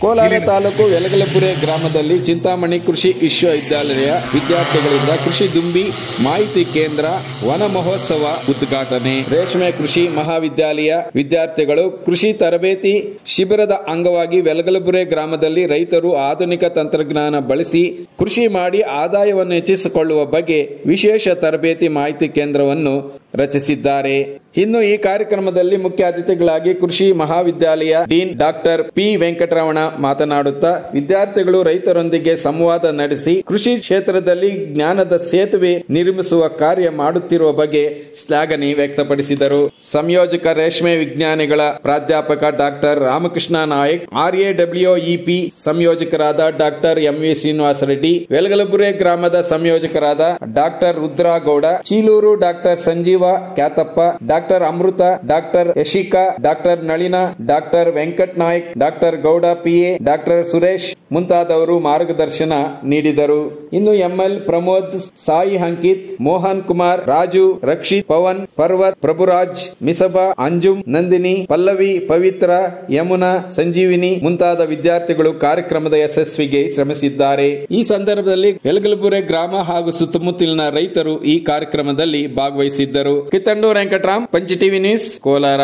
ಕೋಲಾರ ತಾಲೂಕು ಯಲಗಲಪುರೆ ಗ್ರಾಮದಲ್ಲಿ ಚಿಂತಾಮಣಿ ಕೃಷಿ ವಿಶ್ವವಿದ್ಯಾಲಯ ವಿದ್ಯಾರ್ಥಿಗಳಿಂದ ಕೃಷಿ ದುಂಬಿ ಮಾಹಿತಿ ಕೇಂದ್ರ ವನ ಮಹೋತ್ಸವ ಉದ್ಘಾಟನೆ. ರೇಷ್ಮೆ ಕೃಷಿ ಮಹಾವಿದ್ಯಾಲಯ ವಿದ್ಯಾರ್ಥಿಗಳು ಕೃಷಿ ತರಬೇತಿ ಶಿಬಿರದ ಅಂಗವಾಗಿ ಯಲಗಲಪುರೆ ಗ್ರಾಮದಲ್ಲಿ ರೈತರು ಆಧುನಿಕ ತಂತ್ರಜ್ಞಾನ ಬಳಸಿ ಕೃಷಿ ಮಾಡಿ ಆದಾಯವನ್ನು ಹೆಚ್ಚಿಸಿಕೊಳ್ಳುವ ಬಗ್ಗೆ ವಿಶೇಷ ತರಬೇತಿ ಮಾಹಿತಿ ಕೇಂದ್ರವನ್ನು ರಚಿಸಿದ್ದಾರೆ. ಇನ್ನು ಈ ಕಾರ್ಯಕ್ರಮದಲ್ಲಿ ಮುಖ್ಯ ಅತಿಥಿಗಳಾಗಿ ಕೃಷಿ ಮಹಾವಿದ್ಯಾಲಯ ಡೀನ್ ಡಾಕ್ಟರ್ ಪಿ ವೆಂಕಟರಮಣ ಮಾತನಾಡುತ್ತಾ ವಿದ್ಯಾರ್ಥಿಗಳು ರೈತರೊಂದಿಗೆ ಸಂವಾದ ನಡೆಸಿ ಕೃಷಿ ಕ್ಷೇತ್ರದಲ್ಲಿ ಜ್ಞಾನದ ಸೇತುವೆ ನಿರ್ಮಿಸುವ ಕಾರ್ಯ ಮಾಡುತ್ತಿರುವ ಬಗ್ಗೆ ಶ್ಲಾಘನೆ ವ್ಯಕ್ತಪಡಿಸಿದರು. ಸಂಯೋಜಕ ರೇಷ್ಮೆ ವಿಜ್ಞಾನಿಗಳ ಪ್ರಾಧ್ಯಾಪಕ ಡಾಕ್ಟರ್ ರಾಮಕೃಷ್ಣ ನಾಯಕ್, RAWEP ಸಂಯೋಜಕರಾದ ಡಾಕ್ಟರ್ MV ಶ್ರೀನಿವಾಸ ರೆಡ್ಡಿ, ಯಲಗಲಪುರೆ ಗ್ರಾಮದ ಸಂಯೋಜಕರಾದ doctor Rudragowda, Chiluru doctor Sanjeeva Kyatappa, doctor Amrutha, doctor Yashika, doctor Nalina, doctor Venkat Naik, doctor Gowda PA, doctor Suresh ಮುಂತಾದವರು ಮಾರ್ಗದರ್ಶನ ನೀಡಿದರು. ಇನ್ನು ML ಪ್ರಮೋದ್, ಸಾಯಿ ಅಂಕಿತ್, ಮೋಹನ್ ಕುಮಾರ್, ರಾಜು, ರಕ್ಷಿತ್, ಪವನ್, ಪರ್ವತ್, ಪ್ರಭುರಾಜ್, ಮಿಸಬಾ, ಅಂಜುಮ್, ನಂದಿನಿ, ಪಲ್ಲವಿ, ಪವಿತ್ರ, ಯಮುನಾ, ಸಂಜೀವಿನಿ ಮುಂತಾದ ವಿದ್ಯಾರ್ಥಿಗಳು ಕಾರ್ಯಕ್ರಮದ ಯಶಸ್ವಿಗೆ ಶ್ರಮಿಸಿದ್ದಾರೆ. ಈ ಸಂದರ್ಭದಲ್ಲಿ ಯಲಗಲಪುರೆ ಗ್ರಾಮ ಹಾಗೂ ಸುತ್ತಮುತ್ತಲಿನ ರೈತರು ಈ ಕಾರ್ಯಕ್ರಮದಲ್ಲಿ ಭಾಗವಹಿಸಿದ್ದರು. ಕಿತ್ತಂಡೂರು ವೆಂಕಟರಾಮ್, ಪಂಚ ಟಿವಿ ನ್ಯೂಸ್, ಕೋಲಾರ.